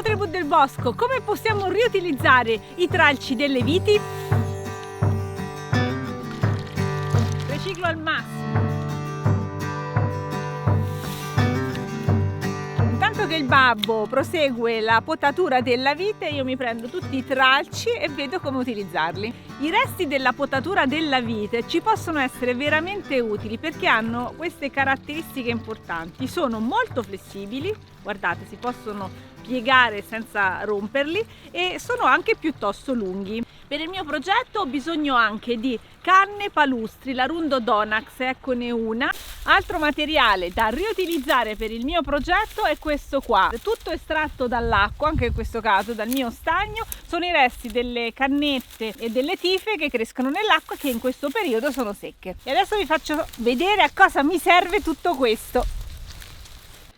Ciao tribù del bosco, come possiamo riutilizzare i tralci delle viti? Riciclo al massimo. Intanto che il babbo prosegue la potatura della vite, io mi prendo tutti i tralci e vedo come utilizzarli. I resti della potatura della vite ci possono essere veramente utili perché hanno queste caratteristiche importanti. Sono molto flessibili, guardate, si possono piegare senza romperli e sono anche piuttosto lunghi. Per il mio progetto ho bisogno anche di canne palustri, la Rundo Donax, eccone una. Altro materiale da riutilizzare per il mio progetto è questo qua, tutto estratto dall'acqua, anche in questo caso dal mio stagno. Sono i resti delle cannette e delle tife che crescono nell'acqua che in questo periodo sono secche. E adesso vi faccio vedere a cosa mi serve tutto questo.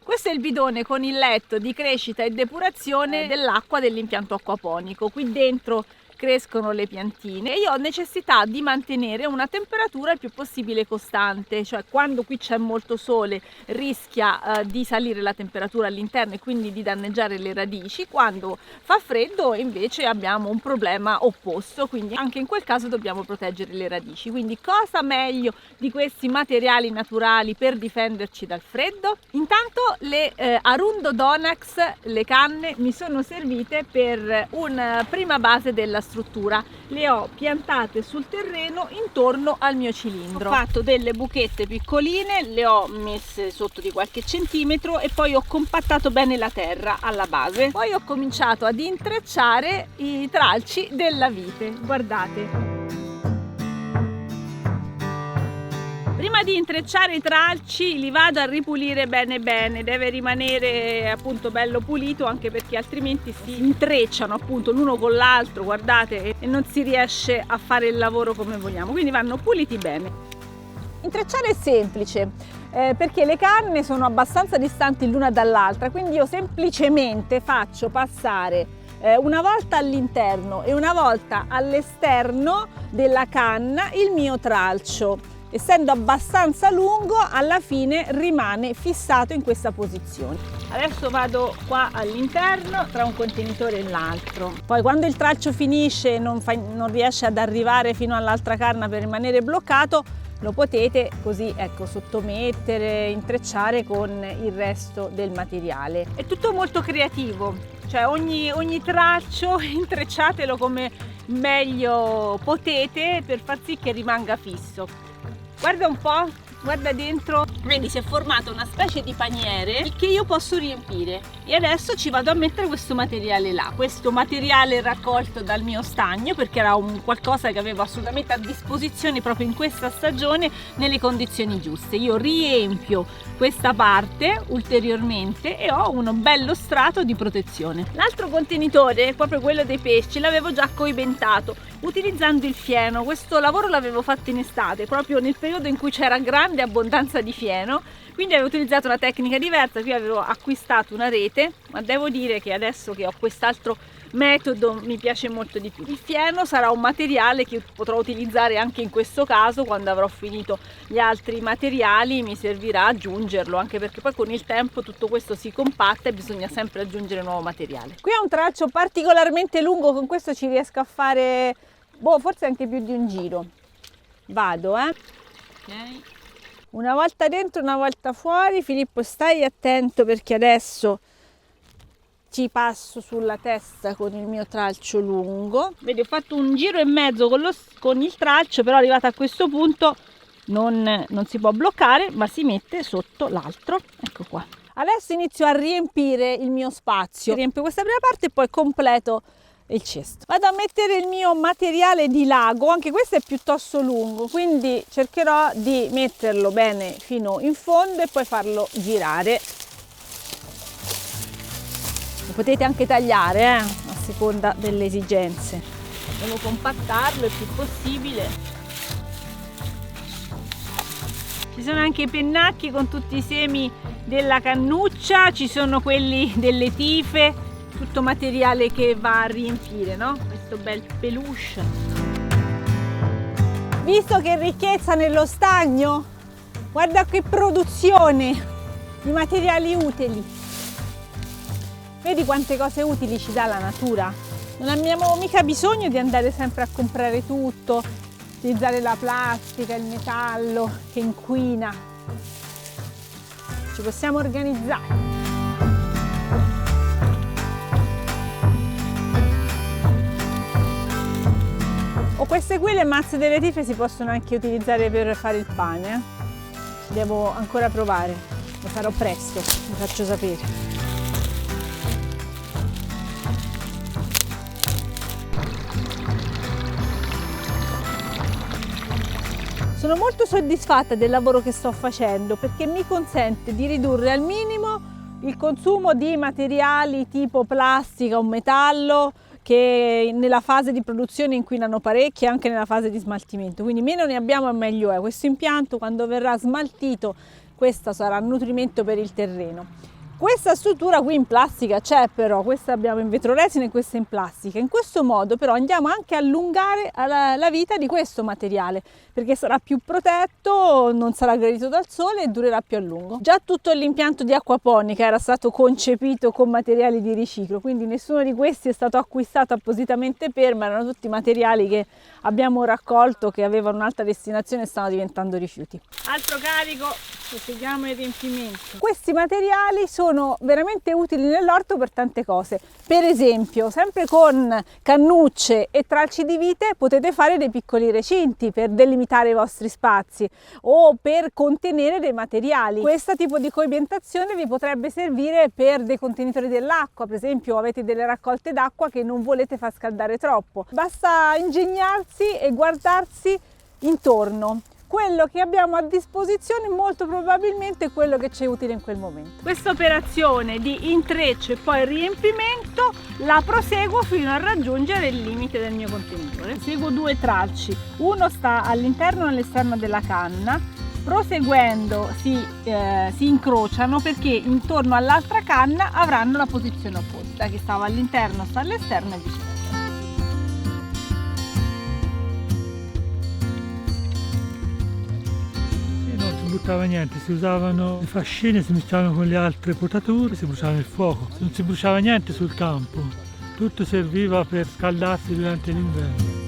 Questo è il bidone con il letto di crescita e depurazione dell'acqua dell'impianto acquaponico. Qui dentro crescono le piantine e io ho necessità di mantenere una temperatura il più possibile costante, cioè quando qui c'è molto sole rischia di salire la temperatura all'interno e quindi di danneggiare le radici. Quando fa freddo invece abbiamo un problema opposto, quindi anche in quel caso dobbiamo proteggere le radici. Quindi cosa meglio di questi materiali naturali per difenderci dal freddo? Intanto le Arundo Donax, le canne, mi sono servite per una prima base della struttura. Le ho piantate sul terreno intorno al mio cilindro. Ho fatto delle buchette piccoline, le ho messe sotto di qualche centimetro e poi ho compattato bene la terra alla base. Poi ho cominciato ad intrecciare i tralci della vite. Guardate. Prima di intrecciare i tralci li vado a ripulire bene, deve rimanere appunto bello pulito, anche perché altrimenti si intrecciano appunto l'uno con l'altro, guardate, e non si riesce a fare il lavoro come vogliamo, quindi vanno puliti bene. Intrecciare è semplice perché le canne sono abbastanza distanti l'una dall'altra, quindi io semplicemente faccio passare una volta all'interno e una volta all'esterno della canna il mio tralcio. Essendo abbastanza lungo, alla fine rimane fissato in questa posizione. Adesso vado qua all'interno tra un contenitore e l'altro. Poi quando il tralcio finisce e non riesce ad arrivare fino all'altra canna per rimanere bloccato, lo potete così, ecco, sottomettere, intrecciare con il resto del materiale. È tutto molto creativo, cioè ogni tralcio intrecciatelo come meglio potete per far sì che rimanga fisso. Guarda un po', guarda dentro, vedi, si è formata una specie di paniere che io posso riempire e adesso ci vado a mettere questo materiale là, questo materiale raccolto dal mio stagno perché era qualcosa che avevo assolutamente a disposizione proprio in questa stagione nelle condizioni giuste. Io riempio questa parte ulteriormente e ho uno bello strato di protezione. L'altro contenitore, proprio quello dei pesci, l'avevo già coibentato utilizzando il fieno. Questo lavoro l'avevo fatto in estate, proprio nel periodo in cui c'era grande abbondanza di fieno, quindi avevo utilizzato una tecnica diversa. Qui avevo acquistato una rete, ma devo dire che adesso che ho quest'altro metodo mi piace molto di più. Il fieno sarà un materiale che potrò utilizzare anche in questo caso. Quando avrò finito gli altri materiali mi servirà aggiungerlo, anche perché poi con il tempo tutto questo si compatta e bisogna sempre aggiungere nuovo materiale. Qui è un tralcio particolarmente lungo, con questo ci riesco a fare forse anche più di un giro. Vado, ok, una volta dentro, una volta fuori. Filippo, stai attento perché adesso ci passo sulla testa con il mio tralcio lungo. Vedi, ho fatto un giro e mezzo con il tralcio, però arrivata a questo punto non si può bloccare, ma si mette sotto l'altro. Ecco qua. Adesso inizio a riempire il mio spazio. Riempio questa prima parte e poi completo il cesto. Vado a mettere il mio materiale di lago, anche questo è piuttosto lungo, quindi cercherò di metterlo bene fino in fondo e poi farlo girare. Lo potete anche tagliare a seconda delle esigenze. Devo compattarlo il più possibile. Ci sono anche i pennacchi con tutti i semi della cannuccia, ci sono quelli delle tife, tutto materiale che va a riempire, no? Questo bel peluche. Visto che ricchezza nello stagno, guarda che produzione di materiali utili. Vedi quante cose utili ci dà la natura? Non abbiamo mica bisogno di andare sempre a comprare tutto, utilizzare la plastica, il metallo che inquina. Ci possiamo organizzare. O queste qui, le mazze delle retifie, si possono anche utilizzare per fare il pane. Devo ancora provare, lo farò presto, vi faccio sapere. Sono molto soddisfatta del lavoro che sto facendo perché mi consente di ridurre al minimo il consumo di materiali tipo plastica o metallo che nella fase di produzione inquinano parecchio e anche nella fase di smaltimento, quindi meno ne abbiamo e meglio è. Questo impianto, quando verrà smaltito, questo sarà nutrimento per il terreno. Questa struttura qui in plastica c'è, però questa abbiamo in vetroresina e questa in plastica. In questo modo però andiamo anche a allungare la vita di questo materiale, perché sarà più protetto, non sarà aggredito dal sole e durerà più a lungo. Già tutto l'impianto di acquaponica era stato concepito con materiali di riciclo, quindi nessuno di questi è stato acquistato appositamente per, ma erano tutti materiali che abbiamo raccolto, che avevano un'altra destinazione e stavano diventando rifiuti. Altro carico, proseguiamo il riempimento. Questi materiali sono veramente utili nell'orto per tante cose. Per esempio, sempre con cannucce e tralci di vite potete fare dei piccoli recinti per delimitare i vostri spazi o per contenere dei materiali. Questo tipo di coibentazione vi potrebbe servire per dei contenitori dell'acqua. Per esempio, avete delle raccolte d'acqua che non volete far scaldare troppo. Basta ingegnarsi e guardarsi intorno. Quello che abbiamo a disposizione molto probabilmente è quello che ci è utile in quel momento. Questa operazione di intreccio e poi riempimento la proseguo fino a raggiungere il limite del mio contenitore. Seguo due tralci, uno sta all'interno e all'esterno della canna. Proseguendo si incrociano perché intorno all'altra canna avranno la posizione opposta, chi stava all'interno sta all'esterno e viceversa. Non si buttava niente, si usavano le fascine, si mischiavano con le altre potature, si bruciava il fuoco, non si bruciava niente sul campo, tutto serviva per scaldarsi durante l'inverno.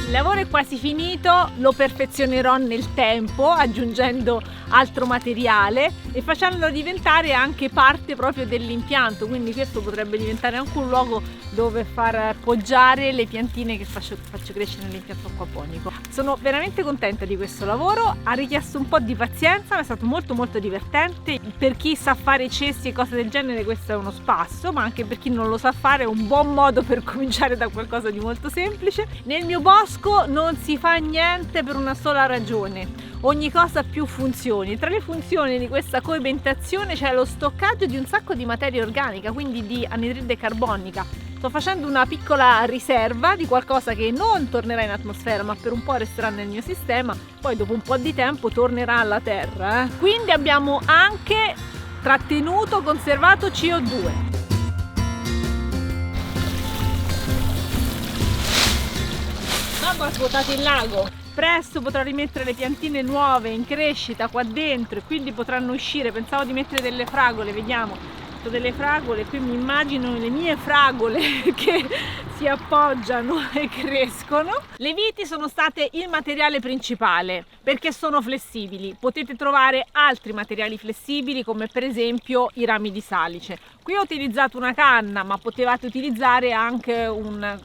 Il lavoro è quasi finito, lo perfezionerò nel tempo aggiungendo altro materiale e facendolo diventare anche parte proprio dell'impianto, quindi questo potrebbe diventare anche un luogo dove far poggiare le piantine che faccio crescere nell'impianto acquaponico. Sono veramente contenta di questo lavoro, ha richiesto un po' di pazienza, ma è stato molto divertente. Per chi sa fare cesti e cose del genere questo è uno spasso, ma anche per chi non lo sa fare è un buon modo per cominciare da qualcosa di molto semplice. Nel mio bosco non si fa niente per una sola ragione, ogni cosa ha più funzioni. Tra le funzioni di questa coibentazione c'è lo stoccaggio di un sacco di materia organica, quindi di anidride carbonica. Sto facendo una piccola riserva di qualcosa che non tornerà in atmosfera, ma per un po' resterà nel mio sistema, poi dopo un po' di tempo tornerà alla Terra. Quindi abbiamo anche trattenuto, conservato CO2. Ha svuotato il lago. Presto potrò rimettere le piantine nuove in crescita qua dentro e quindi potranno uscire. Pensavo di mettere delle fragole, vediamo. Delle fragole, qui mi immagino le mie fragole che si appoggiano e crescono. Le viti sono state il materiale principale perché sono flessibili. Potete trovare altri materiali flessibili come per esempio i rami di salice. Qui ho utilizzato una canna, ma potevate utilizzare anche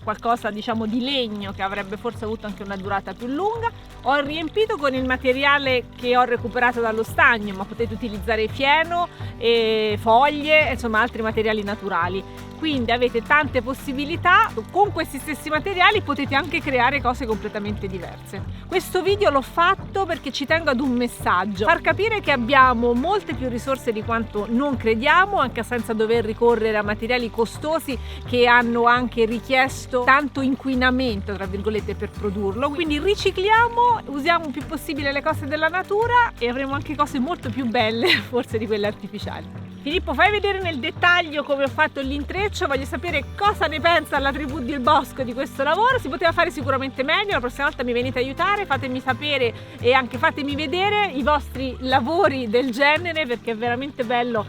qualcosa diciamo di legno che avrebbe forse avuto anche una durata più lunga. Ho riempito con il materiale che ho recuperato dallo stagno, ma potete utilizzare fieno e foglie, insomma altri materiali naturali. Quindi avete tante possibilità, con questi stessi materiali potete anche creare cose completamente diverse. Questo video l'ho fatto perché ci tengo ad un messaggio, far capire che abbiamo molte più risorse di quanto non crediamo, anche senza dover ricorrere a materiali costosi che hanno anche richiesto tanto inquinamento, tra virgolette, per produrlo. Quindi ricicliamo, usiamo il più possibile le cose della natura e avremo anche cose molto più belle forse di quelle artificiali. Filippo, fai vedere nel dettaglio come ho fatto l'intreccio, voglio sapere cosa ne pensa la tribù del bosco di questo lavoro. Si poteva fare sicuramente meglio, la prossima volta mi venite a aiutare, fatemi sapere e anche fatemi vedere i vostri lavori del genere, perché è veramente bello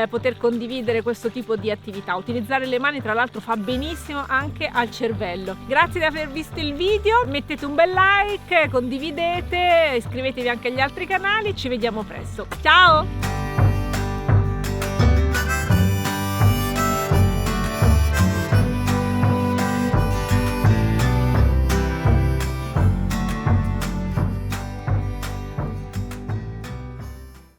poter condividere questo tipo di attività. Utilizzare le mani tra l'altro fa benissimo anche al cervello. Grazie di aver visto il video, mettete un bel like, condividete, iscrivetevi anche agli altri canali, ci vediamo presto. Ciao!